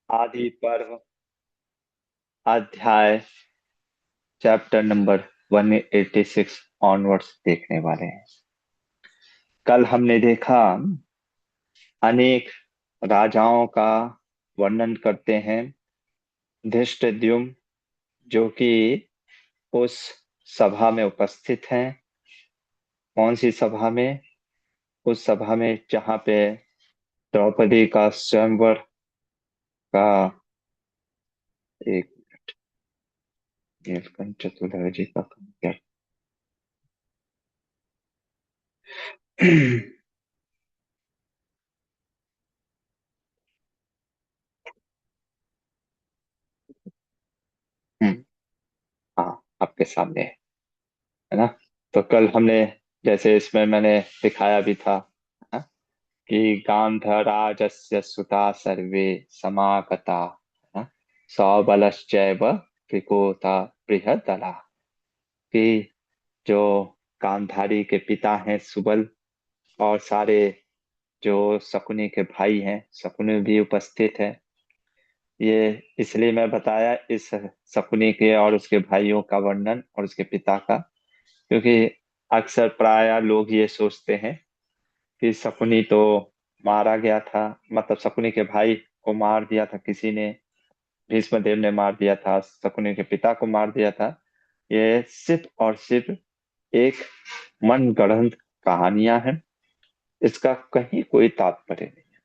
आदि पर्व अध्याय चैप्टर नंबर 186 ऑनवर्ड्स देखने वाले हैं। कल हमने देखा अनेक राजाओं का वर्णन करते हैं। धृष्टद्युम्न जो कि उस सभा में उपस्थित हैं। कौन सी सभा में? उस सभा में जहाँ पे द्रौपदी का स्वयंवर का एक नीलकंठ चतुर्वेदी का क्या हम्म, हाँ, आपके सामने है ना। तो कल हमने जैसे इसमें मैंने दिखाया भी था, है ना, कि गांधराजस्य सुता सर्वे समागता, है ना, सौबलश्चैव कृकोता बृहदला, कि जो गांधारी के पिता हैं सुबल, और सारे जो शकुनी के भाई हैं शकुनी भी उपस्थित है। ये इसलिए मैं बताया इस शकुनी के और उसके भाइयों का वर्णन और उसके पिता का, क्योंकि अक्सर प्राय लोग ये सोचते हैं कि शकुनी तो मारा गया था, मतलब शकुनी के भाई को मार दिया था किसी ने, भीष्म देव ने मार दिया था, शकुनी के पिता को मार दिया था। ये सिर्फ और सिर्फ एक मनगढ़ंत कहानियां हैं। इसका कहीं कोई तात्पर्य नहीं।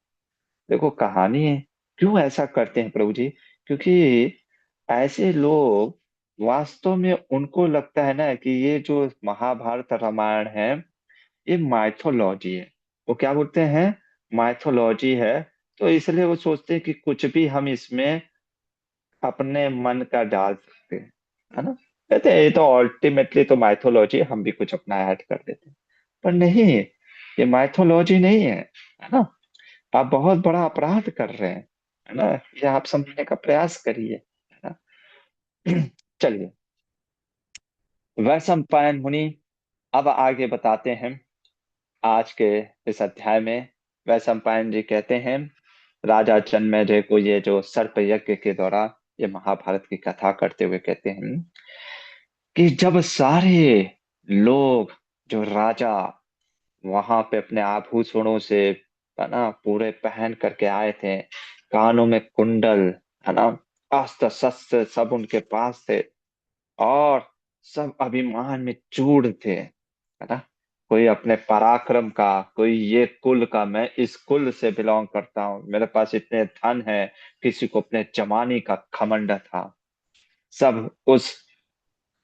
देखो कहानी है, क्यों ऐसा करते हैं प्रभु जी? क्योंकि ऐसे लोग वास्तव में उनको लगता है ना कि ये जो महाभारत रामायण है ये माइथोलॉजी है। वो क्या बोलते हैं? माइथोलॉजी है। तो इसलिए वो सोचते हैं कि कुछ भी हम इसमें अपने मन का डाल सकते हैं, है ना। कहते हैं ये तो अल्टीमेटली तो माइथोलॉजी, हम भी कुछ अपना ऐड कर देते हैं। पर नहीं, ये माइथोलॉजी नहीं है ना। आप बहुत बड़ा अपराध कर रहे हैं, है ना। ये आप समझने का प्रयास करिए, है ना। चलिए, वैशंपायन मुनि अब आगे बताते हैं। आज के इस अध्याय में वैशंपायन जी कहते हैं राजा जन्मेजय को, ये जो सर्प यज्ञ के दौरान ये महाभारत की कथा करते हुए कहते हैं कि जब सारे लोग, जो राजा वहां पे अपने आभूषणों से, है ना, पूरे पहन करके आए थे, कानों में कुंडल, है ना, अस्त्र शस्त्र सब उनके पास थे, और सब अभिमान में चूर थे, है ना। कोई अपने पराक्रम का, कोई ये कुल का, मैं इस कुल से बिलोंग करता हूँ, मेरे पास इतने धन है, किसी को अपने जमाने का घमंड था। सब उस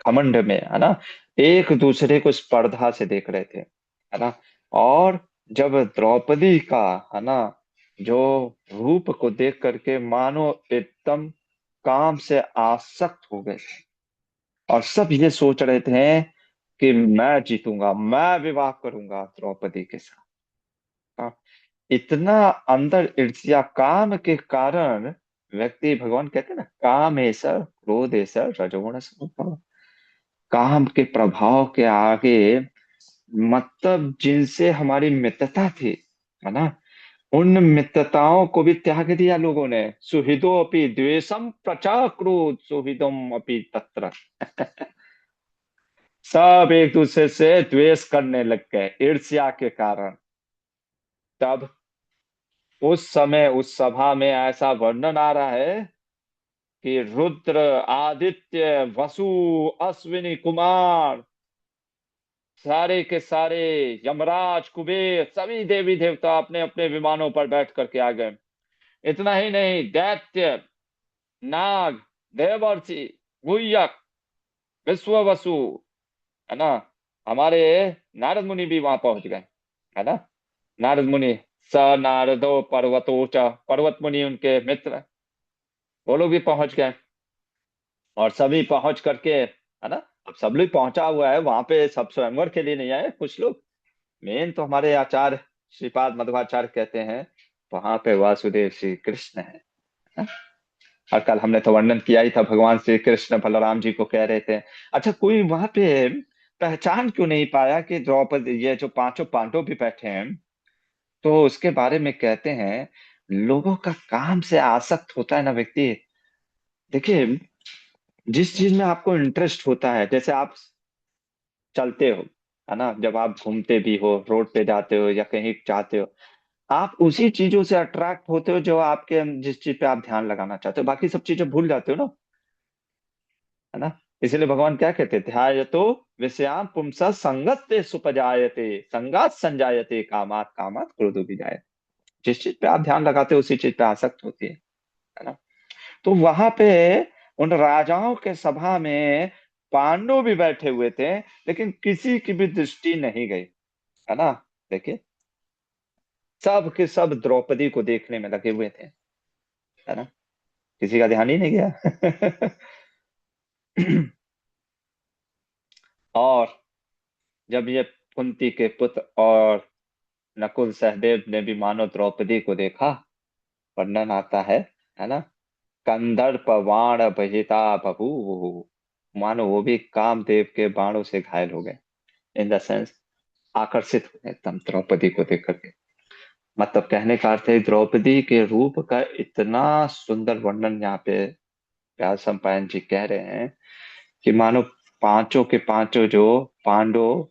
घमंड में, है ना, एक दूसरे को स्पर्धा से देख रहे थे, है ना। और जब द्रौपदी का, है ना, जो रूप को देख करके मानो एकदम काम से आसक्त हो गए थे, और सब ये सोच रहे थे कि मैं जीतूंगा, मैं विवाह करूंगा द्रौपदी के साथ। हाँ, इतना अंदर ईर्ष्या काम के कारण व्यक्ति, भगवान कहते हैं ना, काम ऐसा क्रोध ऐसा रजोगुण संभव, काम के प्रभाव के आगे, मतलब जिनसे हमारी मित्रता थी, है ना, उन मित्रताओं को भी त्याग दिया लोगों ने। सुहृदो अपि द्वेषम प्रचक्रुत सुहृदम अपि तत्र। सब एक दूसरे से द्वेष करने लग गए ईर्ष्या के कारण। तब उस समय उस सभा में ऐसा वर्णन आ रहा है कि रुद्र, आदित्य, वसु, अश्विनी कुमार, सारे के सारे, यमराज, कुबेर, सभी देवी देवता अपने अपने विमानों पर बैठ करके आ गए। इतना ही नहीं, दैत्य, नाग, देवर्षि, गुह्यक, विश्ववसु, है ना, हमारे नारद मुनि भी वहां पहुंच गए, है ना। नारद मुनि, स नारदो पर्वतो च, पर्वत मुनि उनके मित्र, वो लोग भी पहुंच गए। और सभी पहुंच करके, है ना, अब सब लोग पहुंचा हुआ है वहां पे, सब स्वयंवर के लिए नहीं आए कुछ लोग। मेन तो हमारे आचार्य श्रीपाद मध्वाचार्य कहते हैं वहां पे वासुदेव श्री कृष्ण है, ना? और कल हमने तो वर्णन किया ही था, भगवान श्री कृष्ण बलराम जी को कह रहे थे। अच्छा, कोई वहां पे पहचान क्यों नहीं पाया कि द्रौपदी, ये जो पांचों पांडव भी बैठे हैं, तो उसके बारे में कहते हैं लोगों का काम से आसक्त होता है ना व्यक्ति। देखिए, जिस चीज में आपको इंटरेस्ट होता है, जैसे आप चलते हो, है ना, जब आप घूमते भी हो, रोड पे जाते हो या कहीं जाते हो, आप उसी चीजों से अट्रैक्ट होते हो जो आपके, जिस चीज पे आप ध्यान लगाना चाहते हो, बाकी सब चीजें भूल जाते हो ना, है ना। इसलिए भगवान क्या कहते थे, ध्यायतो विषयान पुंसा संगस्ते सुपजायते, संगात संजायते कामात, कामात क्रोधो विजायते। जिस चीज पे आप ध्यान लगाते हो उसी चीज पे आसक्त होती है ना। तो वहां पे उन राजाओं के सभा में पांडव भी बैठे हुए थे, लेकिन किसी की भी दृष्टि नहीं गई, है ना। देखिए, सब के सब द्रौपदी को देखने में लगे हुए थे, है ना। किसी का ध्यान ही नहीं गया। और जब ये कुंती के पुत्र और नकुल सहदेव ने भी मानो द्रौपदी को देखा, वर्णन आता है ना, कंदर्प बाण बहिता बभू, मानो वो भी कामदेव के बाणों से घायल हो गए, इन द सेंस आकर्षित हो गए एकदम द्रौपदी को देख करके। मतलब कहने का अर्थ है, द्रौपदी के रूप का इतना सुंदर वर्णन यहाँ पे व्यास सम्पायन जी कह रहे हैं कि मानो पांचों के पांचों जो पांडव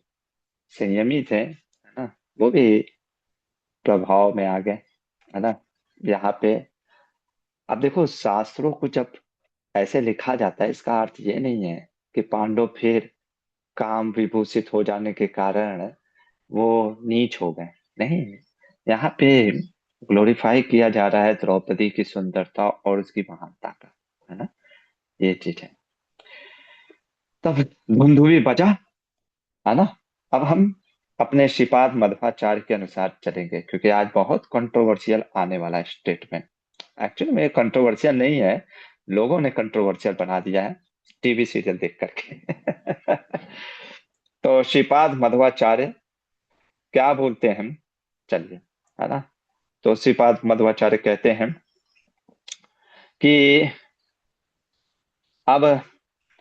संयमी थे, है ना, वो भी प्रभाव में आ गए, है ना। यहाँ पे अब देखो, शास्त्रों को जब ऐसे लिखा जाता है, इसका अर्थ ये नहीं है कि पांडव फिर काम विभूषित हो जाने के कारण वो नीच हो गए, नहीं। यहाँ पे ग्लोरीफाई किया जा रहा है द्रौपदी की सुंदरता और उसकी महानता का, है ना, ये चीज है। तब धुंधुवी बजा, है ना। अब हम अपने श्रीपाद मध्वाचार्य के अनुसार चलेंगे, क्योंकि आज बहुत कंट्रोवर्शियल आने वाला है स्टेटमेंट। एक्चुअली में कंट्रोवर्शियल नहीं है, लोगों ने कंट्रोवर्शियल बना दिया है टीवी सीरियल देख करके। तो श्रीपाद मध्वाचार्य क्या बोलते हैं हम, चलिए, है ना। तो श्रीपाद मध्वाचार्य कहते हैं कि अब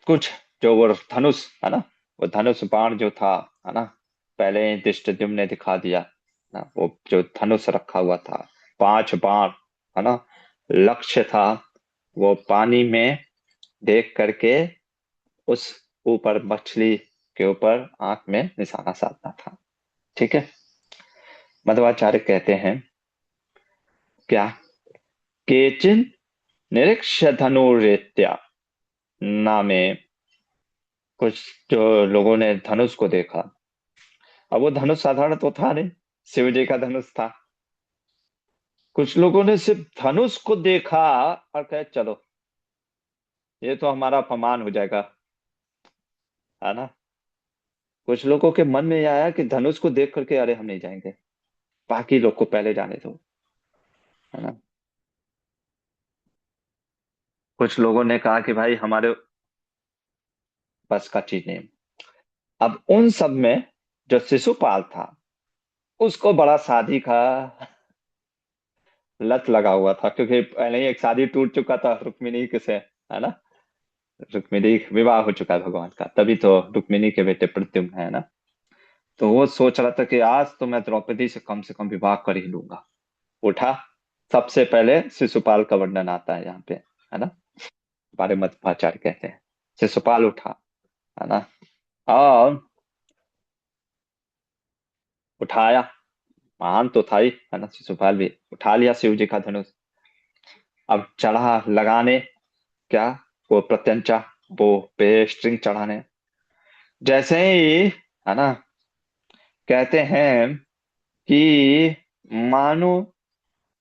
कुछ जो वो धनुष, है ना, वो धनुष बाण जो था, है ना, पहले ही धृष्टद्युम्न ने दिखा दिया ना, वो जो धनुष रखा हुआ था, पांच बाण, है ना, लक्ष्य था वो पानी में देख करके उस ऊपर मछली के ऊपर आंख में निशाना साधना था, ठीक है। मध्वाचार्य कहते हैं क्या, केचिन निरीक्ष्य धनुरेत्या नामे, कुछ जो लोगों ने धनुष को देखा। अब वो धनुष साधारण तो था नहीं, शिव जी का धनुष था। कुछ लोगों ने सिर्फ धनुष को देखा और कहे चलो, ये तो हमारा अपमान हो जाएगा, है ना। कुछ लोगों के मन में यह आया कि धनुष को देख करके अरे हम नहीं जाएंगे, बाकी लोग को पहले जाने दो, है ना। कुछ लोगों ने कहा कि भाई हमारे बस का चीज नहीं। अब उन सब में जो शिशुपाल था, उसको बड़ा शादी का लत लगा हुआ था, क्योंकि पहले ही एक शादी टूट चुका था रुक्मिणी के से, है ना। रुक्मिणी विवाह हो चुका है भगवान का, तभी तो रुक्मिणी के बेटे प्रद्युम्न है ना। तो वो सोच रहा था कि आज तो मैं द्रौपदी से कम विवाह कर ही लूंगा। उठा, सबसे पहले शिशुपाल का वर्णन आता है यहाँ पे, है ना, बारे मध्वाचार्य कहते हैं। शिशुपाल उठा, है ना, और उठाया, महान तो था ही, है ना, शिशुपाल भी उठा लिया शिव जी का धनुष। अब चढ़ा लगाने, क्या, वो प्रत्यंचा, वो पे स्ट्रिंग चढ़ाने। जैसे ही, है ना, कहते हैं कि मानो,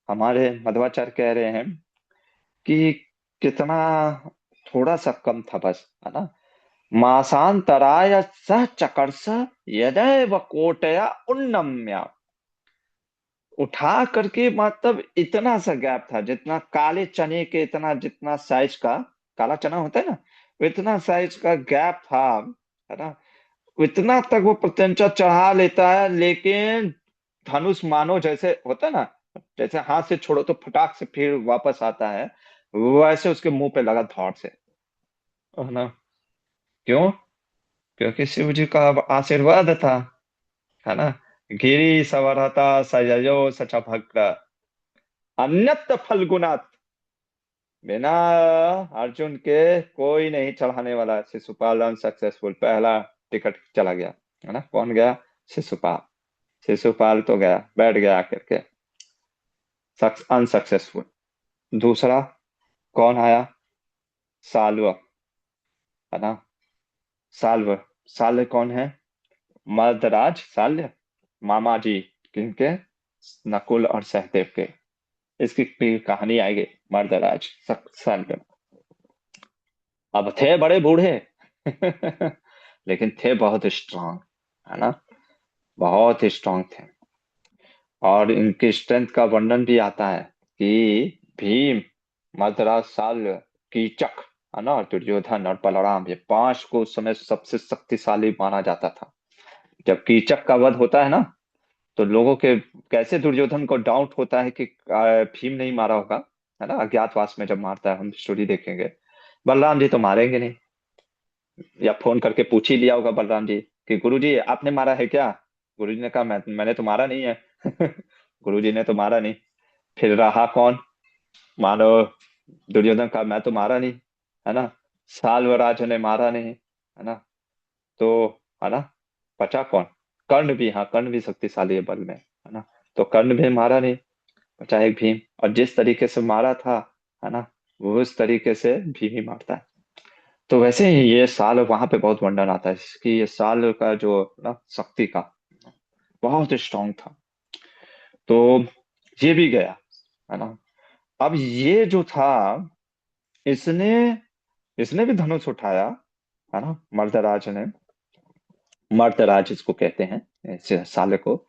हमारे मध्वाचार्य कह रहे हैं कि कितना थोड़ा सा कम था बस, है ना। मासांतराय सह चकर्ष यदैव कोटया उन्नम्य, उठा करके, मतलब इतना सा गैप था, जितना काले चने के इतना जितना साइज का काला चना होता है ना, इतना साइज का गैप था, है ना। इतना तक वो प्रत्यंचा चढ़ा लेता है, लेकिन धनुष मानो जैसे होता है ना, जैसे हाथ से छोड़ो तो फटाक से फिर वापस आता है, वैसे उसके मुंह पे लगा धौड़ से, है ना। क्यों, क्योंकि शिव जी का आशीर्वाद था, है ना। गिरी सवरता सजयो सच भक्त, अन्यत्र फल्गुनात्, बिना अर्जुन के कोई नहीं चढ़ाने वाला। शिशुपाल अनसक्सेसफुल, पहला टिकट चला गया, है ना। कौन गया? शिशुपाल। शिशुपाल तो गया, बैठ गया आकर के, अनसक्सेसफुल। दूसरा कौन आया? साल्व, है ना। साल्व, साल्व कौन है? मर्दराज साल्य, मामा जी किनके? नकुल और सहदेव के। इसकी भी कहानी आएगी, मर्दराज साल्य। अब थे बड़े बूढ़े लेकिन थे बहुत स्ट्रांग, है ना, बहुत स्ट्रांग थे। और इनकी स्ट्रेंथ का वर्णन भी आता है कि भीम, मद्रास शाल्य, कीचक, है ना, दुर्योधन और बलराम, ये पांच को उस समय सबसे शक्तिशाली माना जाता था। जब कीचक का वध होता है ना, तो लोगों के कैसे दुर्योधन को डाउट होता है कि भीम नहीं मारा होगा, है ना, अज्ञातवास में जब मारता है, हम स्टोरी देखेंगे। बलराम जी तो मारेंगे नहीं, या फोन करके पूछ ही लिया होगा बलराम जी कि गुरुजी आपने मारा है क्या? गुरुजी ने कहा मैंने तो मारा नहीं है गुरुजी ने तो मारा नहीं। फिर रहा कौन? मानो दुर्योधन का मैं तो मारा नहीं, है ना। साल्वराज ने मारा नहीं, है ना। तो, है ना, बचा कौन? कर्ण भी, हाँ, कर्ण भी शक्तिशाली है बल में, है ना। तो कर्ण भी मारा नहीं, बचा एक भीम। और जिस तरीके से मारा था, है ना, वो उस तरीके से भीम ही मारता है। तो वैसे ही ये साल वहां पे बहुत वर्णन आता है कि ये साल का जो ना शक्ति का बहुत स्ट्रांग था। तो ये भी गया, है ना। अब ये जो था, इसने इसने भी धनुष उठाया, है ना, मर्दराज ने। मर्दराज इसको कहते हैं, इस साले को।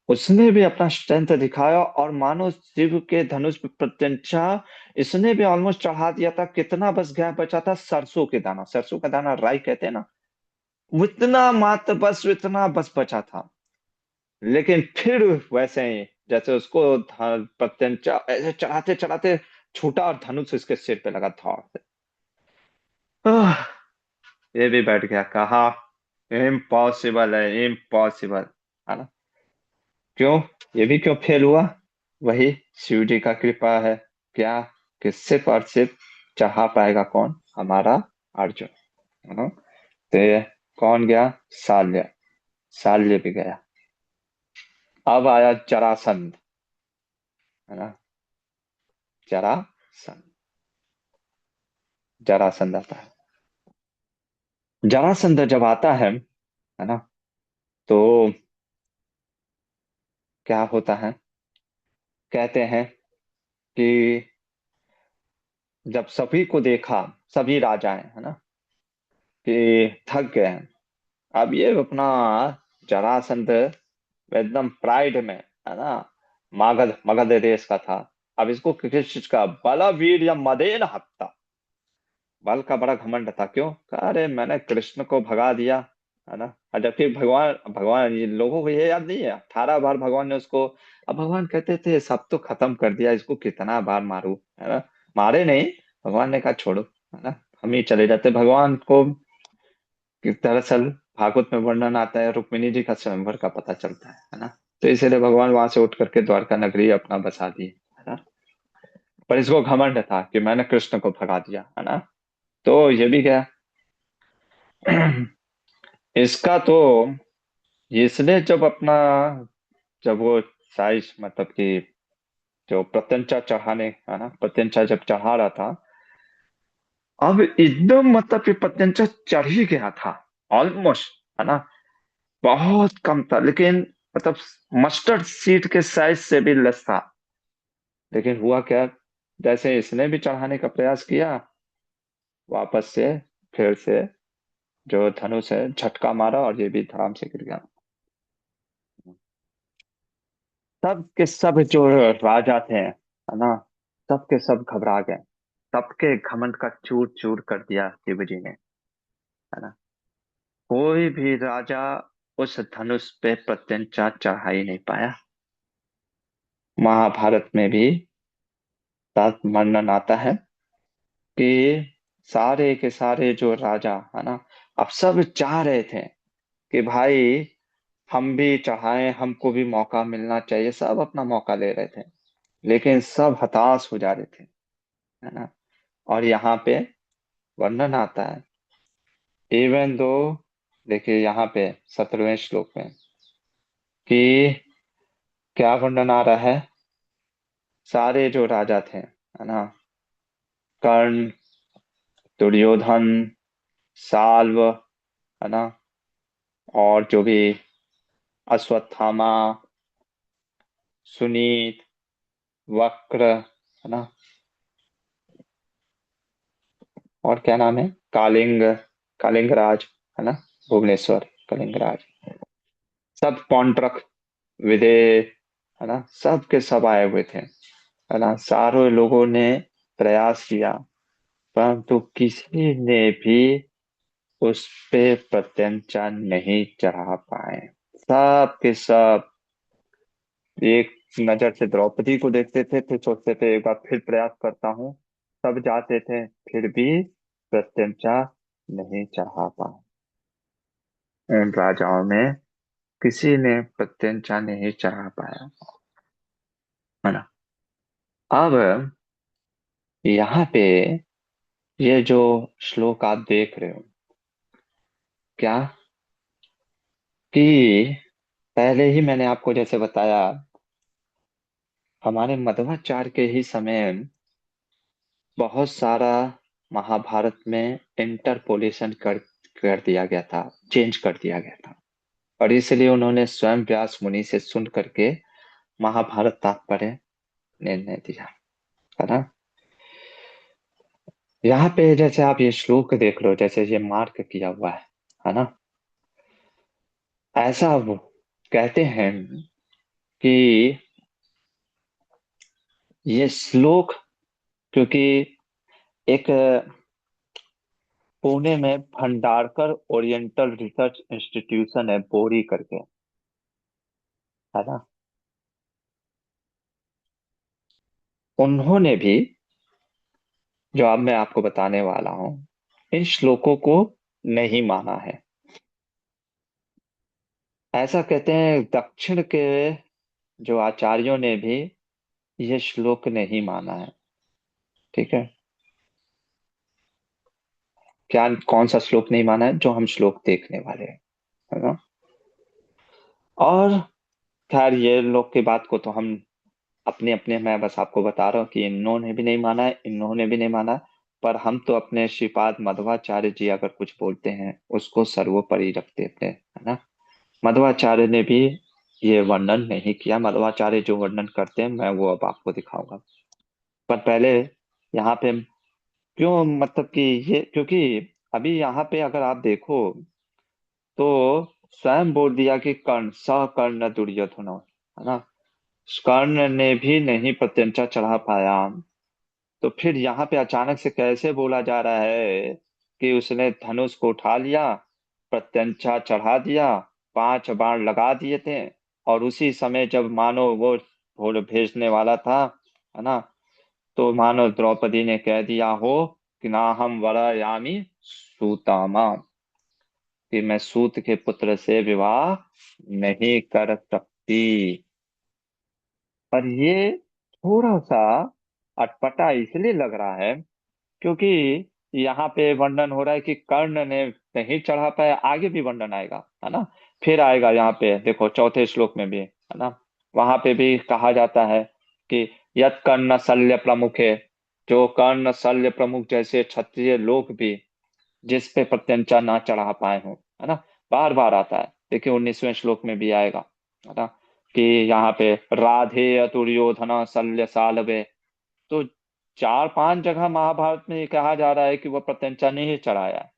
उसने भी अपना स्ट्रेंथ दिखाया और मानो शिव के धनुष पे प्रत्यंचा इसने भी ऑलमोस्ट चढ़ा दिया था। कितना बस गया बचा था? सरसों के दाना, सरसों का दाना राई कहते हैं ना, उतना मात्र, बस इतना बस बचा था। लेकिन फिर वैसे ही जैसे उसको प्रत्यंचा ऐसे चढ़ाते चढ़ाते छूटा और धनुष इसके सिर पे लगा था। आह, ये भी बैठ गया, कहा इम्पॉसिबल है, इम्पॉसिबल, है ना। क्यों? ये भी क्यों फेल हुआ? वही शिव जी का कृपा है। क्या? कि सिर्फ और सिर्फ चाह पाएगा कौन? हमारा अर्जुन, है ना। तो ये कौन गया? शाल्य, शाल्य भी गया। अब आया जरासंध, है ना। जरासंध, जरासंध आता है। जरासंध जब आता है ना, तो क्या होता है? कहते हैं कि जब सभी को देखा, सभी राजाएं, है ना, कि थक गए हैं। अब ये अपना जरासंध एकदम प्राइड में, है ना, मगध, मगध देश का था। अब इसको किस चीज का? बलवीर या मदेन हत्ता, बल का बड़ा घमंड था। क्यों? कहा, अरे मैंने कृष्ण को भगा दिया, है ना। और जबकि भगवान भगवान ये लोगों को ये याद नहीं है, 18 बार भगवान ने उसको। अब भगवान कहते थे सब तो खत्म कर दिया, इसको कितना बार मारूं, है ना। मारे नहीं, भगवान ने कहा छोड़ो, है ना, हम ही चले जाते भगवान को। कि दरअसल भागवत में वर्णन आता है, रुक्मिणी जी का स्वयंवर का पता चलता है ना। तो इसीलिए भगवान वहां से उठ करके द्वारका नगरी अपना बसा दी, है ना। पर इसको घमंड था कि मैंने कृष्ण को भगा दिया, है ना। तो ये भी गया इसका तो, इसने जब अपना, जब वो साइज मतलब कि जो प्रत्यंचा चढ़ाने, है ना, प्रत्यंचा जब चढ़ा रहा था, अब एकदम मतलब कि प्रत्यंचा चढ़ ही गया था ऑलमोस्ट, है ना। बहुत कम था, लेकिन मतलब मस्टर्ड सीड के साइज से भी लेस था। लेकिन हुआ क्या? जैसे इसने भी चढ़ाने का प्रयास किया, वापस से फिर से जो धनुष है झटका मारा और ये भी धड़ाम से गिर गया। सब के सब जो राजा थे, है ना, सब के सब घबरा गए। सबके घमंड का चूर चूर कर दिया शिव जी ने, है ना। कोई भी राजा उस धनुष पे प्रत्यंचा चढ़ा ही नहीं पाया। महाभारत में भी साथ वर्णन आता है कि सारे के सारे जो राजा, है ना, अब सब चाह रहे थे कि भाई हम भी चढ़ाएं, हमको भी मौका मिलना चाहिए, सब अपना मौका ले रहे थे। लेकिन सब हताश हो जा रहे थे, है ना। और यहाँ पे वर्णन आता है, इवन दो, देखिए यहाँ पे 17वें श्लोक में कि क्या वर्णन आ रहा है, सारे जो राजा थे, है ना, कर्ण, दुर्योधन, साल्व, है ना, और जो भी अश्वत्थामा, सुनीत, वक्र, है ना, और क्या नाम है, कालिंग, कालिंगराज, है ना, भुवनेश्वर, कलिंगराज, सब पौंड्रक, विदेह, है ना, सब के सब आए हुए थे, है ना। सारे लोगों ने प्रयास किया, परंतु किसी ने भी उस पे प्रत्यंचा नहीं चढ़ा पाए। सब के सब एक नजर से द्रौपदी को देखते थे, फिर सोचते थे एक बार फिर प्रयास करता हूँ, सब जाते थे, फिर भी प्रत्यंचा नहीं चढ़ा पाए। उन राजाओं में किसी ने प्रत्यंचा नहीं चढ़ा पाया, है ना। अब यहाँ पे ये जो श्लोक आप देख रहे हो, क्या कि पहले ही मैंने आपको जैसे बताया, हमारे मध्वाचार्य के ही समय बहुत सारा महाभारत में इंटरपोलेशन कर दिया गया था, चेंज कर दिया गया था। और इसलिए उन्होंने स्वयं व्यास मुनि से सुन करके महाभारत तात्पर्य निर्णय दिया, है ना। यहाँ पे जैसे आप ये श्लोक देख रहे हो, जैसे ये मार्क किया हुआ है ना, ऐसा वो कहते हैं कि ये श्लोक, क्योंकि एक पुणे में भंडारकर ओरिएंटल रिसर्च इंस्टीट्यूशन है, बोरी करके, है ना, उन्होंने भी, जो अब मैं आपको बताने वाला हूँ, इन श्लोकों को नहीं माना है। ऐसा कहते हैं दक्षिण के जो आचार्यों ने भी ये श्लोक नहीं माना है, ठीक है। क्या, कौन सा श्लोक नहीं माना है, जो हम श्लोक देखने वाले हैं, है ना। और खैर ये लोग की बात को तो हम अपने अपने, मैं बस आपको बता रहा हूँ कि इन्होंने भी नहीं माना है, इन्होंने भी नहीं माना, पर हम तो अपने श्रीपाद मध्वाचार्य जी अगर कुछ बोलते हैं उसको सर्वोपरि रखते थे, है ना। मध्वाचार्य ने भी ये वर्णन नहीं किया, मध्वाचार्य जो वर्णन करते हैं मैं वो अब आपको दिखाऊंगा। पर पहले यहाँ पे क्यों, मतलब कि ये, क्योंकि अभी यहाँ पे अगर आप देखो तो स्वयं बोल दिया कि कर्ण, स कर्ण दुर्योधन, है ना, कर्ण ने भी नहीं प्रत्यंचा चढ़ा पाया। तो फिर यहाँ पे अचानक से कैसे बोला जा रहा है कि उसने धनुष को उठा लिया, प्रत्यंचा चढ़ा दिया, 5 बाण लगा दिए थे, और उसी समय जब मानो वो भेजने वाला था, है ना, तो मानो द्रौपदी ने कह दिया हो कि ना हम वरयामी सूतामा, कि मैं सूत के पुत्र से विवाह नहीं कर सकती। पर ये थोड़ा सा अटपटा इसलिए लग रहा है क्योंकि यहाँ पे वर्णन हो रहा है कि कर्ण ने नहीं चढ़ा पाया, आगे भी वर्णन आएगा, है ना। फिर आएगा यहाँ पे देखो चौथे श्लोक में भी, है ना, वहां पे भी कहा जाता है कि यत कर्ण शल्य प्रमुख है, जो कर्ण शल्य प्रमुख जैसे क्षत्रिय लोग भी जिस पे प्रत्यंचा ना चढ़ा पाए हो, है ना। बार बार आता है, देखिए 19वें श्लोक में भी आएगा, है ना, कि यहाँ पे राधे दुर्योधन शल्य सालवे। तो 4-5 जगह महाभारत में ये कहा जा रहा है कि वह प्रत्यंचा नहीं चढ़ाया है।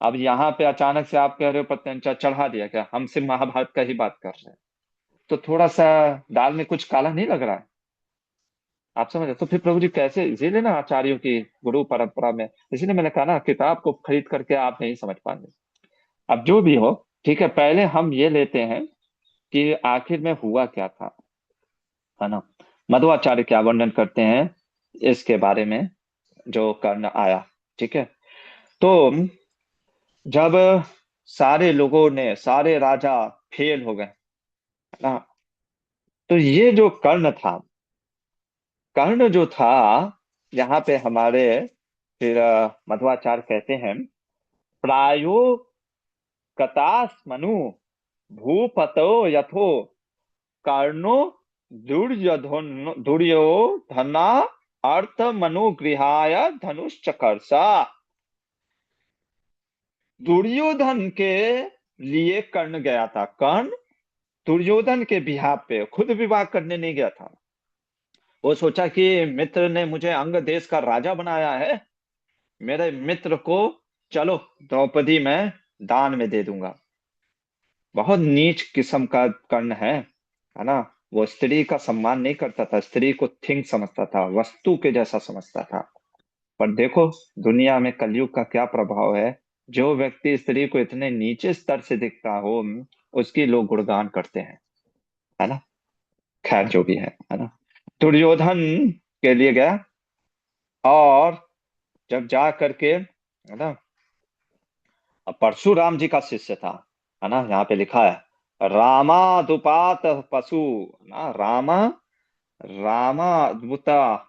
अब यहाँ पे अचानक से आप कह रहे हो प्रत्यंचा चढ़ा दिया, क्या हम सिर्फ महाभारत का ही बात कर रहे हैं? तो थोड़ा सा दाल में कुछ काला नहीं लग रहा है? आप समझ रहे? तो फिर प्रभु जी कैसे, इसीलिए ना आचार्यों की गुरु परंपरा में, इसीलिए मैंने कहा ना किताब को खरीद करके आप नहीं समझ पाएंगे। अब जो भी हो, ठीक है, पहले हम ये लेते हैं कि आखिर में हुआ क्या था, है ना। मध्वाचार्य क्या वर्णन करते हैं इसके बारे में, जो कर्ण आया, ठीक है। तो जब सारे लोगों ने, सारे राजा फेल हो गए, है ना, तो ये जो कर्ण था, कर्ण जो था, यहाँ पे हमारे फिर मध्वाचार्य कहते हैं, प्रायो कतास्मनु भूपतो यथो कर्णो दुर्योधना अर्थ मनुगृहाय धनुश्चकर्षा। दुर्योधन के लिए कर्ण गया था। कर्ण दुर्योधन के बिहाफ पे खुद विवाह करने नहीं गया था। वो सोचा कि मित्र ने मुझे अंग देश का राजा बनाया है, मेरे मित्र को चलो द्रौपदी मैं दान में दे दूंगा। बहुत नीच किस्म का कर्ण है ना। वो स्त्री का सम्मान नहीं करता था, स्त्री को थिंग समझता था, वस्तु के जैसा समझता था। पर देखो दुनिया में कलयुग का क्या प्रभाव है। जो व्यक्ति स्त्री को इतने नीचे स्तर से दिखता हो, उसकी लोग गुणगान करते हैं, है ना। खैर जो भी है ना। दुर्योधन के लिए गया, और जब जा करके, है ना, अब परशुराम जी का शिष्य था, है ना। यहाँ पे लिखा है रामादुपात पशु, ना रामा, रामादुता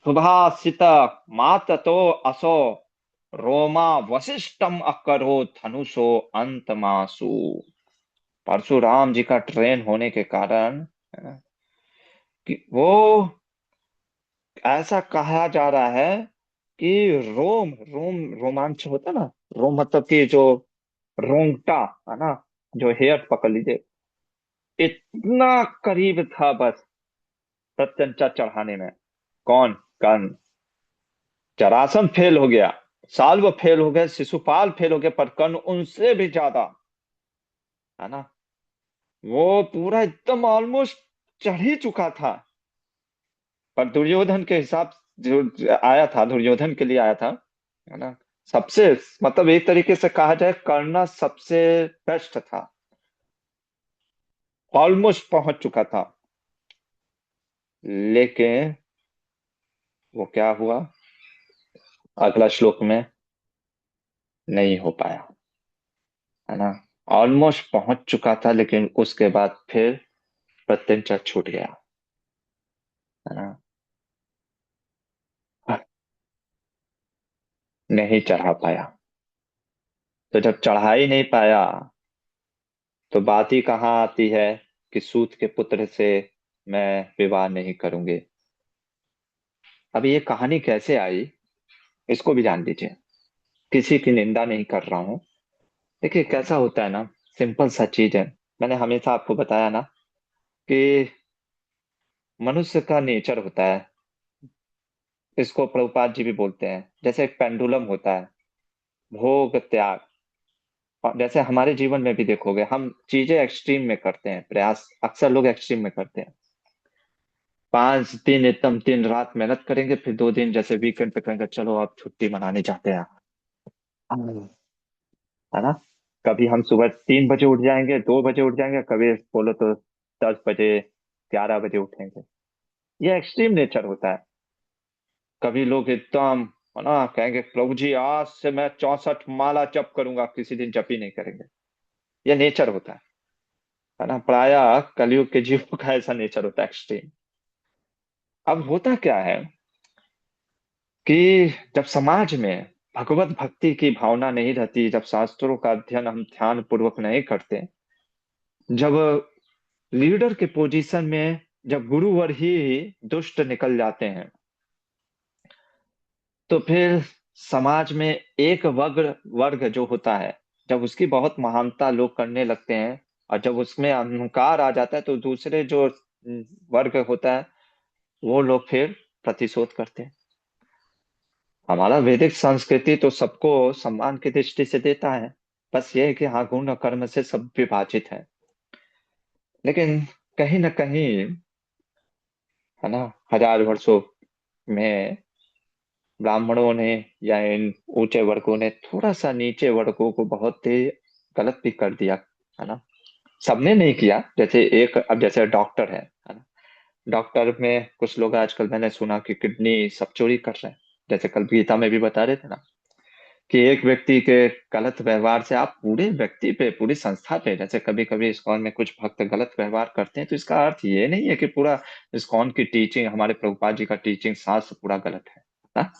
सुभाषित मात तो असो रोमा वशिष्ठम अकरो धनुषो अंतमासु। परशुराम जी का ट्रेन होने के कारण, है ना, कि वो, ऐसा कहा जा रहा है कि रोम रोम रोमांच होता ना, रोम मतलब कि जो रोंगटा, है ना, जो हेयर पकड़ लीजिए, इतना करीब था बस प्रत्यंचा चढ़ाने में। कौन? कर्ण। जरासंध फेल हो गया, साल्व फेल हो गए, शिशुपाल फेल हो गए, पर कर्ण उनसे भी ज्यादा, है ना। वो पूरा एकदम ऑलमोस्ट चढ़ ही चुका था। पर दुर्योधन के हिसाब, जो आया था दुर्योधन के लिए आया था, है ना। सबसे, मतलब एक तरीके से कहा जाए कर्ण सबसे बेस्ट था, ऑलमोस्ट पहुंच चुका था। लेकिन वो क्या हुआ, अगला श्लोक में नहीं हो पाया, है ना। ऑलमोस्ट पहुंच चुका था, लेकिन उसके बाद फिर प्रत्यंचा छूट गया, है ना। नहीं चढ़ा पाया। तो जब चढ़ा ही नहीं पाया, तो बात ही कहाँ आती है कि सूत के पुत्र से मैं विवाह नहीं करूंगी। अब ये कहानी कैसे आई, इसको भी जान लीजिए। किसी की निंदा नहीं कर रहा हूँ। देखिए कैसा होता है ना, सिंपल सा चीज है। मैंने हमेशा आपको बताया ना कि मनुष्य का नेचर होता है, इसको प्रभुपाद जी भी बोलते हैं, जैसे एक पेंडुलम होता है, भोग त्याग। और जैसे हमारे जीवन में भी देखोगे, हम चीजें एक्सट्रीम में करते हैं, प्रयास अक्सर लोग एक्सट्रीम में करते हैं। 5 दिन एकदम दिन रात मेहनत करेंगे, फिर 2 दिन जैसे वीकेंड पे कहेंगे चलो अब छुट्टी मनाने जाते हैं, है ना। कभी हम सुबह 3 बजे उठ जाएंगे, 2 बजे उठ जाएंगे, कभी बोलो तो 10 बजे, 11 बजे उठेंगे। ये एक्सट्रीम नेचर होता है। कभी लोग एकदम, है ना, कहेंगे प्रभु जी आज से मैं 64 माला जप करूंगा, किसी दिन जप ही नहीं करेंगे। ये नेचर होता है ना। प्रायः कलयुग के जीवों का ऐसा नेचर होता है, एक्सट्रीम। अब होता क्या है कि जब समाज में भगवत भक्ति की भावना नहीं रहती, जब शास्त्रों का अध्ययन हम ध्यान पूर्वक नहीं करते, जब लीडर के पोजीशन में जब गुरुवर ही दुष्ट निकल जाते हैं, तो फिर समाज में एक वर्ग वर्ग जो होता है, जब उसकी बहुत महानता लोग करने लगते हैं, और जब उसमें अहंकार आ जाता है, तो दूसरे जो वर्ग होता है, वो लोग फिर प्रतिशोध करते हैं। हमारा वैदिक संस्कृति तो सबको सम्मान की दृष्टि से देता है, बस ये है कि हाँ गुण और कर्म से सब विभाजित है। लेकिन कहीं ना कहीं, है ना, हजार वर्षों में ब्राह्मणों ने या इन ऊंचे वर्गों ने थोड़ा सा नीचे वर्गों को बहुत ही गलत भी कर दिया, है ना। सबने नहीं किया, जैसे एक, अब जैसे डॉक्टर है ना। डॉक्टर में कुछ लोग आजकल मैंने सुना कि किडनी सब चोरी कर रहे हैं, जैसे कल गीता में भी बता रहे थे ना। कि एक व्यक्ति के गलत व्यवहार से आप पूरे व्यक्ति पे, पूरी संस्था पे, जैसे कभी कभी इस्कॉन में कुछ भक्त गलत व्यवहार करते हैं, तो इसका अर्थ ये नहीं है कि पूरा इस्कॉन की टीचिंग, हमारे प्रभुपाद जी का टीचिंग शास्त्र पूरा गलत है ना।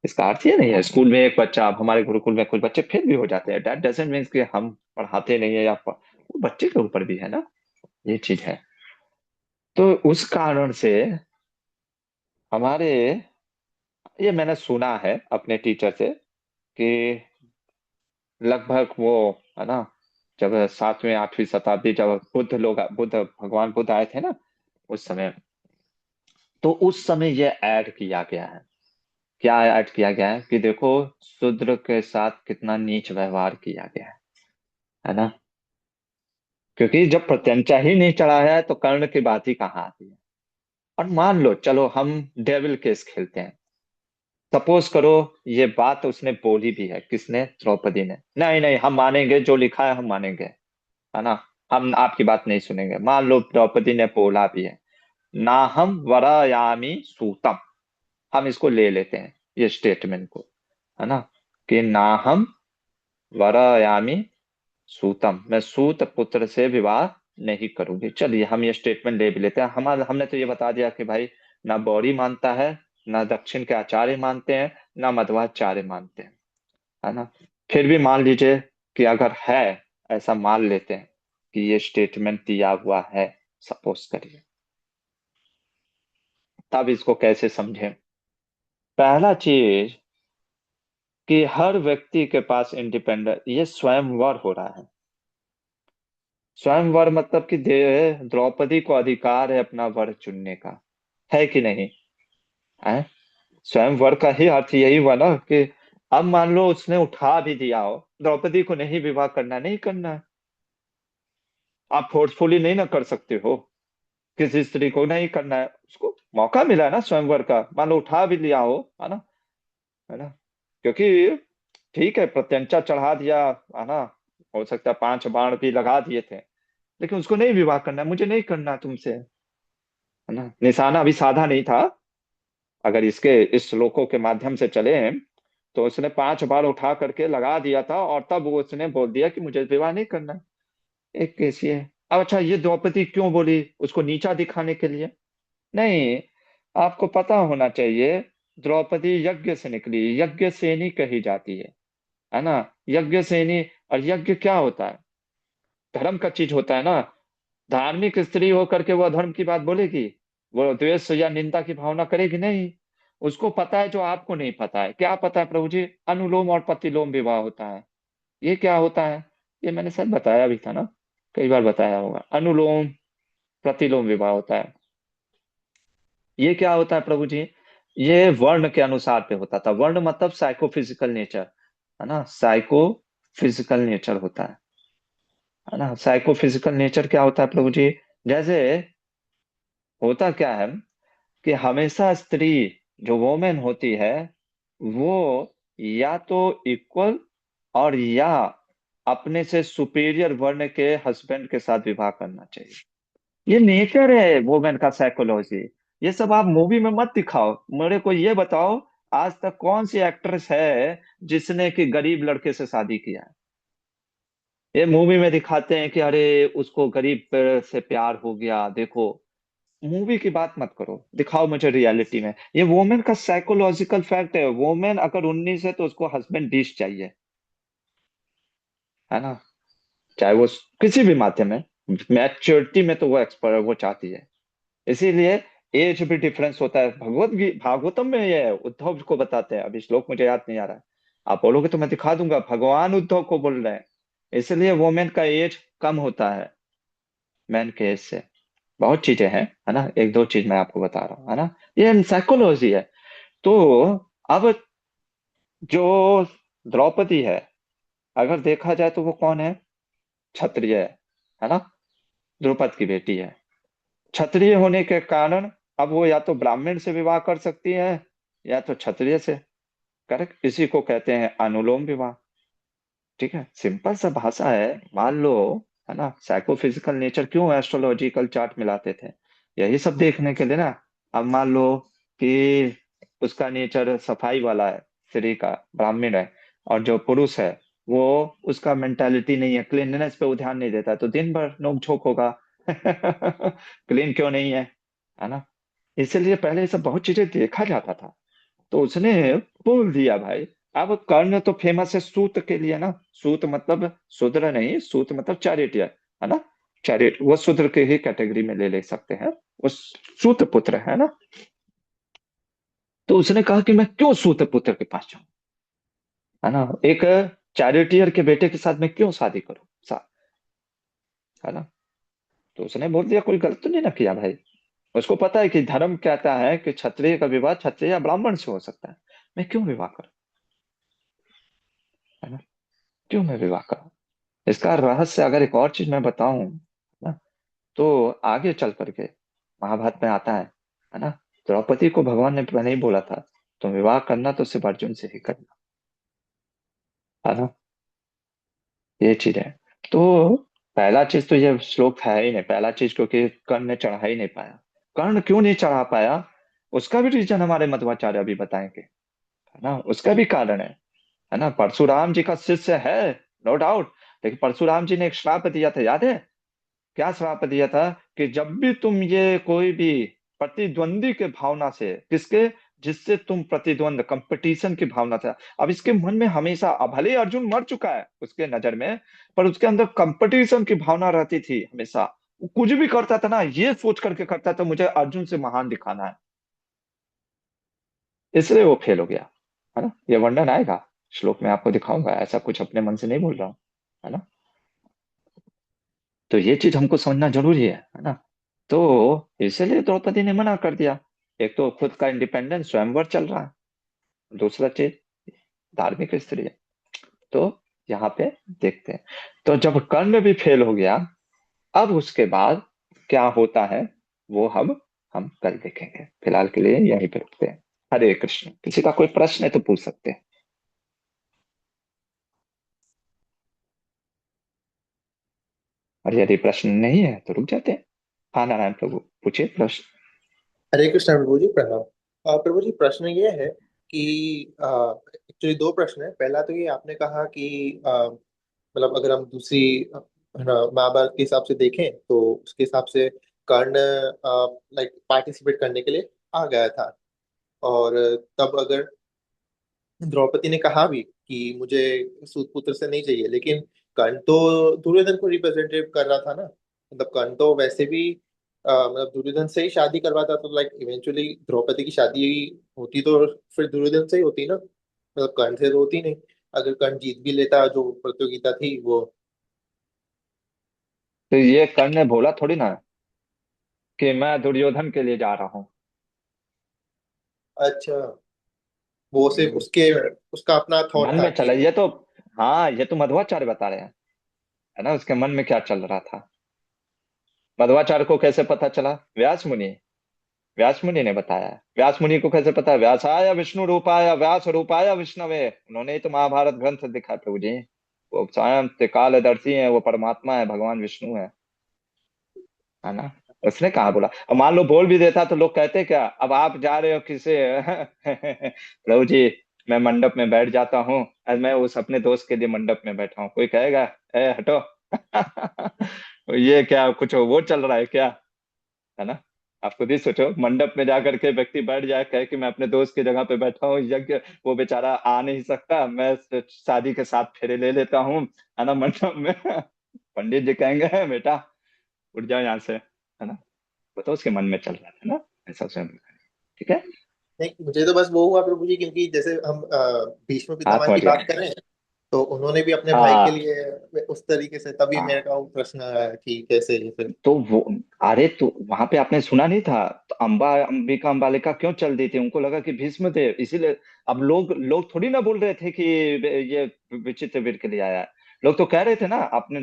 इसका अर्थ ये नहीं है स्कूल में एक बच्चा, अब हमारे गुरुकुल में कुछ बच्चे फेल भी हो जाते हैं, दैट डजंट मीन कि हम पढ़ाते नहीं है, वो बच्चे के ऊपर भी है ना, ये चीज है। तो उस कारण से हमारे, ये मैंने सुना है अपने टीचर से कि लगभग वो, है ना, जब 7वीं 8वीं शताब्दी, जब बुद्ध भगवान बुद्ध आए थे ना, उस समय, तो उस समय ये ऐड किया गया है। क्या ऐड किया गया है कि देखो शूद्र के साथ कितना नीच व्यवहार किया गया है ना। क्योंकि जब प्रत्यंचा ही नहीं चढ़ाया है तो कर्ण की बात ही कहाँ आती है। और मान लो चलो हम डेविल केस खेलते हैं, सपोज करो ये बात उसने बोली भी है, किसने, द्रौपदी ने, नहीं नहीं हम मानेंगे जो लिखा है हम मानेंगे, है ना, हम आपकी बात नहीं सुनेंगे, मान लो द्रौपदी ने बोला भी है, ना हम वरायामी सूतम, हम इसको ले लेते हैं ये स्टेटमेंट को, है ना, कि ना हम वरायामी सूतम, मैं सूत पुत्र से विवाह नहीं करूंगी, चलिए हम ये स्टेटमेंट ले भी लेते हैं। हमारा हमने तो ये बता दिया कि भाई ना बौरी मानता है, ना दक्षिण के आचार्य मानते हैं, ना मध्वाचार्य मानते हैं, है ना। फिर भी मान लीजिए कि अगर है, ऐसा मान लेते हैं कि ये स्टेटमेंट दिया हुआ है, सपोज करिए, तब इसको कैसे समझें। पहला चीज कि हर व्यक्ति के पास इंडिपेंडेंट, ये स्वयंवर हो रहा है। स्वयंवर मतलब कि द्रौपदी को अधिकार है अपना वर चुनने का, है कि नहीं, है। स्वयंवर का ही अर्थ यही हुआ ना कि अब मान लो उसने उठा भी दिया हो, द्रौपदी को नहीं विवाह करना, नहीं करना है, आप फोर्सफुली नहीं ना कर सकते हो, किसी स्त्री को नहीं करना है, उसको मौका मिला है ना स्वयंवर का, मान लो उठा भी लिया हो, है ना, है ना। क्योंकि ठीक है प्रत्यंचा चढ़ा दिया, है ना, हो सकता है 5 बाण भी लगा दिए थे, लेकिन उसको नहीं विवाह करना है, मुझे नहीं करना तुमसे, है ना, निशाना अभी साधा नहीं था। अगर इसके इस श्लोकों के माध्यम से चले तो उसने 5 बार उठा करके लगा दिया था और तब वो उसने बोल दिया कि मुझे विवाह नहीं करना है। एक केस ये है। अब अच्छा ये द्रौपदी क्यों बोली, उसको नीचा दिखाने के लिए? नहीं, आपको पता होना चाहिए, द्रौपदी यज्ञ से निकली, यज्ञ सेनी कही जाती है ना, यज्ञ सेनी। और यज्ञ क्या होता है, धर्म का चीज होता है ना। धार्मिक स्त्री होकर के वो अधर्म की बात बोलेगी, वो द्वेष या निंदा की भावना करेगी नहीं। उसको पता है जो आपको नहीं पता है, क्या पता है प्रभु जी, अनुलोम और प्रतिलोम विवाह होता है। ये क्या होता है, ये मैंने सर बताया भी था ना, कई बार बताया होगा, अनुलोम प्रतिलोम विवाह होता है। ये क्या होता है प्रभु जी, ये वर्ण के अनुसार पे होता था, वर्ण मतलब साइकोफिजिकल नेचर, है ना, साइको फिजिकल नेचर होता है ना। साइकोफिजिकल नेचर क्या होता है प्रभु जी, जैसे होता क्या है कि हमेशा स्त्री जो वोमेन होती है, वो या तो इक्वल और या अपने से सुपीरियर वर्ण के हस्बैंड के साथ विवाह करना चाहिए। ये नेचर है वोमेन का, साइकोलॉजी। ये सब आप मूवी में मत दिखाओ, मेरे को ये बताओ आज तक कौन सी एक्ट्रेस है जिसने कि गरीब लड़के से शादी किया है। ये मूवी में दिखाते हैं कि अरे उसको गरीब से प्यार हो गया, देखो, मूवी की बात मत करो, दिखाओ मुझे रियलिटी में। ये वोमेन का साइकोलॉजिकल फैक्ट है, वोमेन अगर 19 है तो उसको हस्बैंड 20 चाहिए, है ना, चाहे वो किसी भी माध्यम में, मैच्योरिटी में तो वो एक्सपर्ट, वो चाहती है। इसीलिए एज भी डिफरेंस होता है, भागवतम में ये है, उद्धव को बताते हैं, अभी श्लोक मुझे याद नहीं आ रहा है, आप बोलोगे तो मैं दिखा दूंगा, भगवान उद्धव को बोल रहे हैं। इसलिए वोमेन का एज कम होता है मैन के एज से। बहुत चीजें हैं, है ना, एक दो चीज मैं आपको बता रहा हूँ, है ना, ये साइकोलॉजी है। तो अब जो द्रौपदी है, अगर देखा जाए तो वो कौन है, क्षत्रिय है ना, द्रुपद की बेटी है। क्षत्रिय होने के कारण अब वो या तो ब्राह्मण से विवाह कर सकती है या तो क्षत्रिय से, करेक्ट, इसी को कहते हैं अनुलोम विवाह। ठीक है, सिंपल सा भाषा है, मान लो, है ना, साइकोफिजिकल नेचर क्यों एस्ट्रोलॉजिकल चार्ट मिलाते थे, यही सब देखने के लिए ना। अब मान लो कि उसका नेचर सफाई वाला है, स्त्री का, ब्राह्मण है, और जो पुरुष है वो, उसका मेंटालिटी नहीं है, क्लीननेस पे वो ध्यान नहीं देता, तो दिन भर नोक झोंक होगा। क्लीन क्यों नहीं है ना। इसलिए पहले ये सब बहुत चीजें देखा जाता था। तो उसने बोल दिया भाई। अब कर्ण तो फेमस है सूत के लिए ना। सूत मतलब शूद्र नहीं, सूत मतलब चैरिटियर, है ना। चैरिट वो शूद्र के ही कैटेगरी में ले ले सकते हैं। वो सूत पुत्र है ना। तो उसने कहा कि मैं क्यों सूत पुत्र के पास जाऊं, है ना। एक चैरिटियर के बेटे के साथ मैं क्यों शादी करूं, है ना। तो उसने बोल दिया कोई गलत तो नहीं ना किया भाई। उसको पता है कि धर्म कहता है कि क्षत्रिय का विवाह क्षत्रिय या ब्राह्मण से हो सकता है। मैं क्यों विवाह करूं, है ना। क्यों मैं विवाह करूं। इसका रहस्य अगर एक और चीज मैं बताऊं ना, तो आगे चल करके महाभारत में आता है ना। द्रौपदी को भगवान ने पहले ही बोला था तुम विवाह करना तो सिर्फ अर्जुन से ही करना, है ना। ये चीज है। तो पहला चीज तो ये श्लोक है ही नहीं, पहला चीज क्योंकि कर्ण ने चढ़ा ही नहीं पाया। कर्ण क्यों नहीं चढ़ा पाया, उसका भी रीजन हमारे मध्वाचार्य अभी बताएंगे, है ना। उसका भी कारण है ना। परशुराम जी का शिष्य है, नो डाउट। लेकिन परशुराम जी ने एक श्राप दिया था, याद है। क्या श्राप दिया था कि जब भी तुम ये कोई भी प्रतिद्वंदी के भावना से, किसके, जिससे तुम प्रतिद्वंद कंपटीशन की भावना था। अब इसके मन में हमेशा, अब भले ही अर्जुन मर चुका है उसके नजर में, पर उसके अंदर कंपटीशन की भावना रहती थी हमेशा। वो कुछ भी करता था ना, ये सोच करके करता था मुझे अर्जुन से महान दिखाना है। इसलिए वो फेल हो गया, है ना। ये वर्णन आएगा श्लोक में, आपको दिखाऊंगा, ऐसा कुछ अपने मन से नहीं बोल रहा हूँ, है ना। तो ये चीज हमको समझना जरूरी है ना। तो इसलिए द्रौपदी ने मना कर दिया। एक तो खुद का इंडिपेंडेंस, स्वयंवर चल रहा है। दूसरा चीज, धार्मिक स्त्री है। तो यहाँ पे देखते हैं। तो जब कर्ण भी फेल हो गया, अब उसके बाद क्या होता है वो हम कल देखेंगे। फिलहाल के लिए यहीं पे रुकते हैं। हरे कृष्ण। किसी का कोई प्रश्न है तो पूछ सकते हैं। और यदि प्रश्न नहीं है तो रुक जाते हैं। हाँ नारायण प्रभु, पूछिए प्रश्न। हरे कृष्ण प्रभु जी, प्रणाम। प्रभु जी, प्रश्न ये है कि एक्चुअली दो प्रश्न है। पहला तो ये आपने कहा कि मतलब अगर हम दूसरी है ना, महाभारत के हिसाब से देखें तो उसके हिसाब से कर्ण लाइक पार्टिसिपेट करने के लिए आ गया था। और तब अगर द्रौपदी ने कहा भी कि मुझे सूतपुत्र से नहीं चाहिए, लेकिन कर्ण तो दुर्योधन को रिप्रेजेंटेटिव कर रहा था ना। मतलब कर्ण तो वैसे भी मतलब दुर्योधन से ही शादी करवाता, तो लाइक इवेंचुअली द्रौपदी की शादी होती तो फिर दुर्योधन से ही होती ना, मतलब कर्ण से तो होती नहीं। अगर कर्ण जीत भी लेता जो प्रतियोगिता थी वो। तो ये कर्ण ने बोला थोड़ी ना कि मैं दुर्योधन के लिए जा रहा हूँ। अच्छा, वो सिर्फ हम्म, उसके उसका अपना थॉट मन था में कि चला ये तो। हाँ, ये तो मध्वाचार्य बता रहे हैं, है ना। उसके मन में क्या चल रहा था। मध्वाचार्य को कैसे पता चला, व्यास मुनि। व्यास मुनि ने बताया। व्यास मुनि को कैसे पता, व्यासाय विष्णु रूपाय व्यास रूपाय विष्णवे, उन्होंने ही तो महाभारत ग्रंथ लिखा प्रभु जी। वो स्वयं त्रिकालदर्शी है, वो परमात्मा है, भगवान विष्णु है ना। उसने कहा बोला। अब मान लो बोल भी देता तो लोग कहते क्या, अब आप जा रहे हो किसे। प्रभु जी, मैं मंडप में बैठ जाता हूँ, और मैं उस अपने दोस्त के लिए मंडप में बैठा हूँ, कोई कहेगा ए हटो। ये क्या कुछ वो चल रहा है क्या, है ना। आप खुद ही सोचो, मंडप में जाकर के व्यक्ति बैठ जाए, कहे कि मैं अपने दोस्त की जगह पे बैठा हूँ, यज्ञ, वो बेचारा आ नहीं सकता, मैं शादी के साथ फेरे ले लेता हूँ, है ना, मंडप में। पंडित जी कहेंगे बेटा उठ जाओ यहाँ से, है ना। वो तो उसके मन में चल रहा था ना, ऐसा स्वयं। ठीक है। नहीं, मुझे तो बस वो हुआ प्रभु जी, क्योंकि जैसे हम भीष्म हाँ पितामह की समझ गया। बात करें तो उन्होंने भी अपने भाई के हाँ लिए उस तरीके से, तभी मेरे हाँ। का वो प्रश्न आया कि कैसे ये फिर। तो वो, अरे तो वहां पे आपने सुना नहीं था, तो अंबिका अंबालिका क्यों चल दी थी, उनको लगा कि भीष्म थे इसीलिए। अब लोग लोग थोड़ी ना बोल रहे थे कि ये विचित्र वीर के लिए आया है। लोग तो कह रहे थे ना, आपने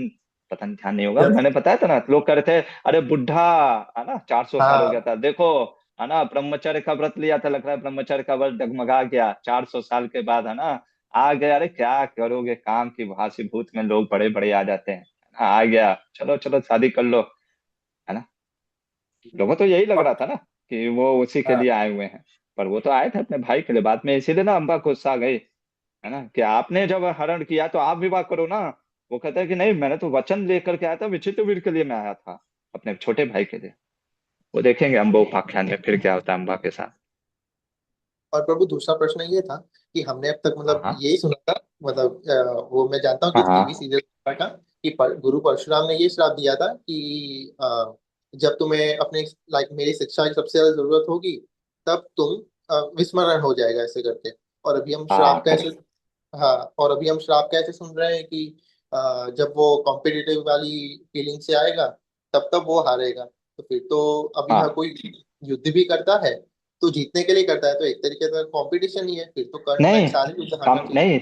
पता नहीं ध्यान नहीं होगा, मैंने बताया था ना, लोग कह रहे थे अरे बुढ़ा, है ना, 400 साल हो गया हाँ था देखो, है ना, ब्रह्मचर्य का व्रत लिया था, लग रहा है ब्रह्मचर्य का व्रत डगमगा गया 400 साल के बाद, है ना। आ गया, अरे क्या करोगे, काम की भांति में लोग बड़े बड़े आ जाते हैं, आ गया, चलो चलो शादी कर लो, है ना। लोगों को तो यही लग रहा था ना कि वो उसी के हाँ लिए आए हुए हैं। पर वो तो आए थे अपने भाई के लिए, बाद में इसीलिए ना अम्बा गुस्सा गई, है है ना, कि आपने जब हरण किया तो आप विवाह करो ना। वो कहता है कि नहीं, मैंने तो वचन लेकर के आया था, विचित्रवीर के लिए मैं आया था, अपने छोटे भाई के लिए। वो देखेंगे अम्बा उपाख्यान में फिर क्या होता है अम्बा के साथ। और प्रभु दूसरा प्रश्न ये था कि हमने अब तक हाँ मतलब हाँ यही सुना था, मतलब वो मैं जानता हूँ कि हाँ टीवी हाँ सीरियल का, कि गुरु परशुराम ने ये श्राप दिया था कि जब तुम्हें अपने लाइक मेरी शिक्षा की सबसे ज्यादा जरूरत होगी, तब तुम विस्मरण हो जाएगा ऐसे करके। और अभी हम हाँ, श्राप कैसे, करेक्ट। हाँ, और अभी हम श्राप कैसे सुन रहे हैं कि जब वो कॉम्पिटिटिव वाली फीलिंग से आएगा, तब तब वो हारेगा। तो फिर तो अभी हर हाँ, कोई युद्ध भी करता है तो जीतने के लिए करता है, तो एक तरीके से कंपटीशन ही है, फिर तो कर्ण लाइक नहीं, सारे युद्ध हारना कम चाहिए। नहीं,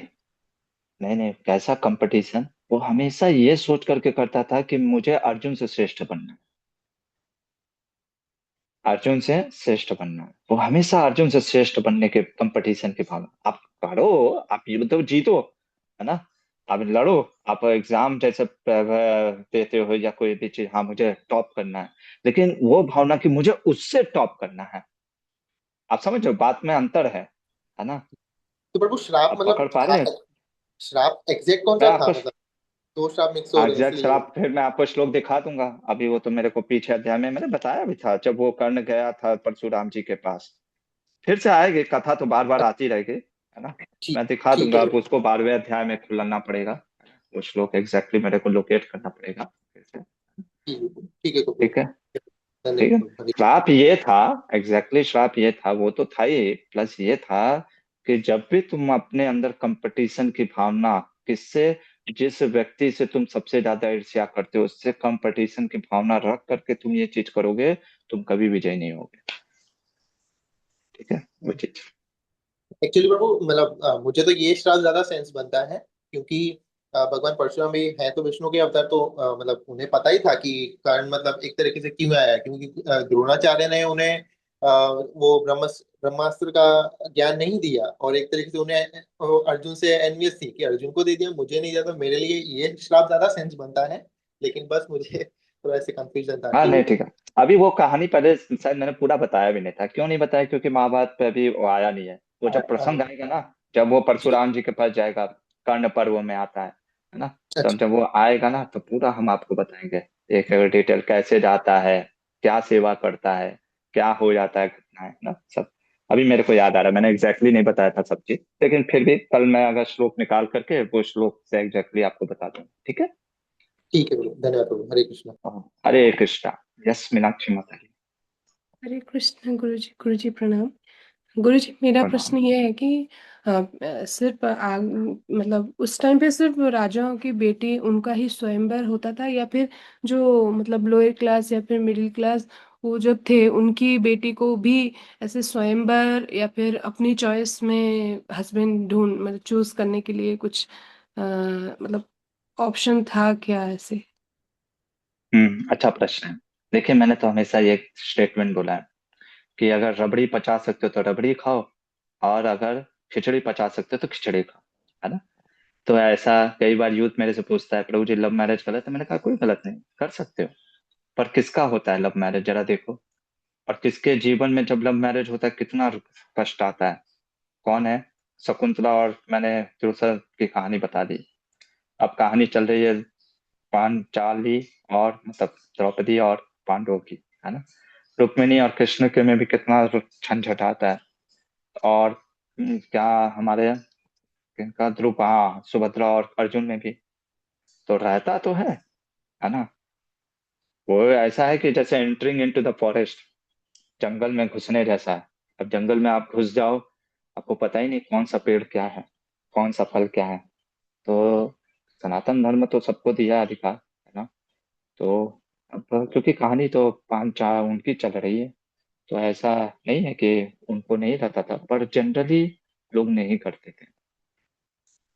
नहीं नहीं, कैसा कंपटीशन, वो हमेशा ये सोच करके करता था कि मुझे अर्जुन से श्रेष्ठ बनना है, अर्जुन से श्रेष्ठ बनना है। वो हमेशा अर्जुन से श्रेष्ठ बनने के कंपटीशन की भावना। आप करो, आप युद्ध तो जीतो, है ना, आप लड़ो, आप एग्जाम जैसे देते हो या कोई भी चीज, हाँ मुझे टॉप करना है, लेकिन वो भावना कि मुझे उससे टॉप करना है। आप समझ रहे हो बात में अंतर है ना। तो प्रभु श्राप आप मतलब पकड़ पा था, रहे हैं। श्राप एग्जैक्ट कौन मैं सा था, आपको मतलब दो श्राप मिक्स हो रहे हैं एग्जैक्ट इसलिए। शराब फिर मैं आपको श्लोक दिखा दूंगा। अभी वो तो मेरे को पीछे अध्याय में मैंने बताया भी था, जब वो कर्ण गया था परशुराम जी के पास। फिर से आएगी कथा, तो बार बार आती रहेगी, है ना। ठीक, मैं दिखा ठीक दूंगा, है, आप उसको 12वें अध्याय में खुलना पड़ेगा। वो श्लोक एग्जैक्टली मेरे को लोकेट करना पड़ेगा फिर से। ठीक है प्रभु। ठीक है। ठीक धन्यवाद है। प्रभु, हरे श्राप ये था, श्राप ये था, वो तो था ही, प्लस ये था कि जब भी तुम अपने अंदर कंपटीशन की भावना, किससे, जिस व्यक्ति से तुम सबसे ज्यादा ईर्ष्या करते हो, उससे कंपटीशन की भावना रख करके तुम ये चीज करोगे, तुम कभी विजय नहीं होगे। ठीक है, वो चीज। एक्चुअली प्रभु मतलब मुझे तो ये श्राप ज्यादा सेंस बनता है, क्योंकि भगवान परशुराम भी है तो विष्णु के अवतार, तो मतलब उन्हें पता ही था कि कर्ण मतलब एक तरीके से क्यों आया, क्योंकि द्रोणाचार्य ने उन्हें वो ब्रह्मास्त्र का ज्ञान नहीं दिया, और एक तरीके से उन्हें अर्जुन से एनवियस थी कि अर्जुन को दे दिया, मुझे नहीं दिया, तो मेरे लिए ये श्राप ज्यादा सेंस बनता है। लेकिन बस मुझे थोड़ा ऐसे कंफ्यूजन था, हाँ ठीक है नहीं, प्रभु। ठीक है। अभी वो कहानी पहले शायद मैंने पूरा बताया भी नहीं था, क्यों नहीं बताया, क्योंकि महाभारत पे अभी वो आया नहीं है। वो जब प्रसंग हाँ, आएगा ना, जब वो जी, परशुराम जी के पास जाएगा, कर्ण पर्व में आता है ना, तब अच्छा, जब वो आएगा ना तो पूरा हम आपको बताएंगे, एक एक डिटेल कैसे जाता है, क्या सेवा करता है, क्या हो जाता है घटना, है ना सब। अभी मेरे को याद आ रहा है, मैंने एग्जैक्टली नहीं बताया था सब चीज, लेकिन फिर भी कल मैं अगर श्लोक निकाल करके वो श्लोक से एग्जैक्टली आपको बता दूंगा। ठीक है। ठीक है प्रभु, धन्यवाद प्रभु, हरे कृष्ण। हरे कृष्णा। यस मीनाक्षी माता जी। हरे कृष्ण गुरु जी प्रणाम। गुरु जी मेरा प्रणाम। प्रश्न ये है कि सिर्फ मतलब उस टाइम पे सिर्फ राजाओं की बेटी उनका ही स्वयंवर होता था, या फिर जो मतलब लोअर क्लास या फिर मिडिल क्लास वो जब थे उनकी बेटी को भी ऐसे स्वयंवर या फिर अपनी चॉइस में हस्बैंड ढूंढ मतलब चूज करने के लिए कुछ मतलब ऑप्शन था क्या ऐसे? अच्छा प्रश्न है। देखिए, मैंने तो हमेशा ये स्टेटमेंट बोला है कि अगर रबड़ी पचा सकते हो तो रबड़ी खाओ, और अगर खिचड़ी पचा सकते हो तो खिचड़ी खाओ, है ना। तो ऐसा कई बार यूथ मेरे से पूछता है, प्रभु जी लव मैरिज गलत है? मैंने कहा कोई गलत नहीं, कर सकते हो, पर किसका होता है लव मैरिज जरा देखो। और किसके जीवन में जब लव मैरिज होता है कितना कष्ट आता है। कौन है? शकुंतला और मैंने दुर्योधन की कहानी बता दी। अब कहानी चल रही है पांचाली और मतलब द्रौपदी और पांडवों की, है ना। रुक्मिणी और कृष्ण के में भी कितना झंझट आता है। और क्या हमारे इनका ध्रुव, हाँ सुभद्रा और अर्जुन में भी तो रहता तो है ना। वो ऐसा है कि जैसे एंटरिंग इनटू द फॉरेस्ट, जंगल में घुसने जैसा है। अब जंगल में आप घुस जाओ, आपको पता ही नहीं कौन सा पेड़ क्या है, कौन सा फल क्या है। तो सनातन धर्म तो सबको दिया अधिकार, है ना। तो अब क्योंकि कहानी तो पांचा उनकी चल रही है, तो ऐसा नहीं है कि उनको नहीं रहता था, पर जनरली लोग नहीं करते थे।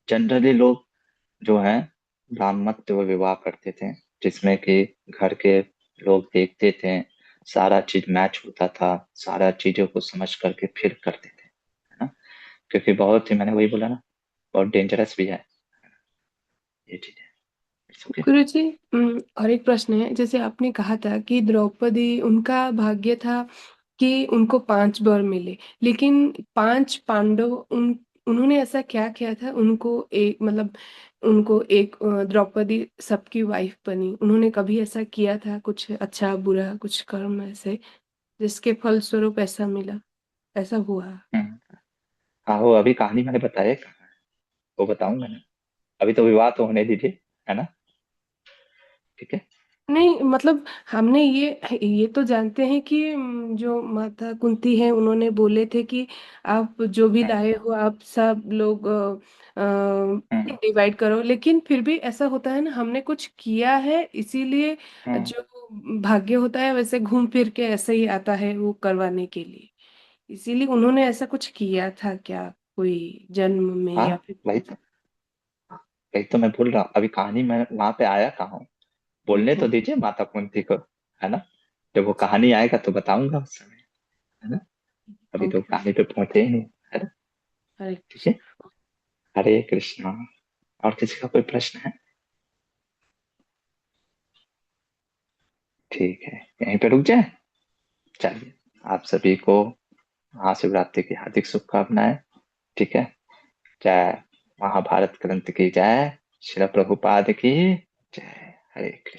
जनरली लोग जो है ब्राह्मणत्व विवाह करते थे, जिसमें कि घर के लोग देखते थे, सारा चीज मैच होता था, सारा चीजों को समझ करके फिर करते थे, है ना। क्योंकि बहुत ही, मैंने वही बोला ना, बहुत डेंजरस भी है ये चीज है। It's okay। गुरुजी, और एक प्रश्न है, जैसे आपने कहा था कि द्रौपदी उनका भाग्य था कि उनको 5 वर मिले, लेकिन 5 पांडव उन्होंने ऐसा क्या किया था, उनको एक मतलब उनको एक द्रौपदी सबकी वाइफ बनी, उन्होंने कभी ऐसा किया था कुछ अच्छा बुरा कुछ कर्म ऐसे जिसके फलस्वरूप ऐसा मिला, ऐसा हुआ? हाँ, वो अभी कहानी मैंने बताया कहाँ है? वो बताऊंगा ना। अभी तो विवाह तो होने दीजिए, है ना? ठीक है। नहीं मतलब हमने ये तो जानते हैं कि जो माता कुंती है उन्होंने बोले थे कि आप जो भी हम्म, लाए हो आप सब लोग हम्म, डिवाइड करो, लेकिन फिर भी ऐसा होता है ना, हमने कुछ किया है इसीलिए हम्म। जो भाग्य होता है वैसे घूम फिर के ऐसे ही आता है वो करवाने के लिए। इसीलिए उन्होंने ऐसा कुछ किया था क्या कोई जन्म में हाँ, या फिर? वही तो मैं बोल रहा हूँ, अभी कहानी मैं वहां पे आया कहाँ हूँ। बोलने तो हम्म, दीजिए माता कुंती को, है ना? जब वो कहानी आएगा तो बताऊंगा उस समय, है ना? अभी तो ओके। कहानी पे पहुंचे ही नहीं, है ना? हरे ठीक है। कृष्ण। हरे कृष्णा। और किसी का कोई प्रश्न है? ठीक है, यहीं पे रुक जाए। चलिए, आप सभी को महाशिवरात्रि की हार्दिक शुभकामनाएं। ठीक है। जय महाभारत ग्रंथ की जय। श्री प्रभुपाद की जय। हरे कृष्ण।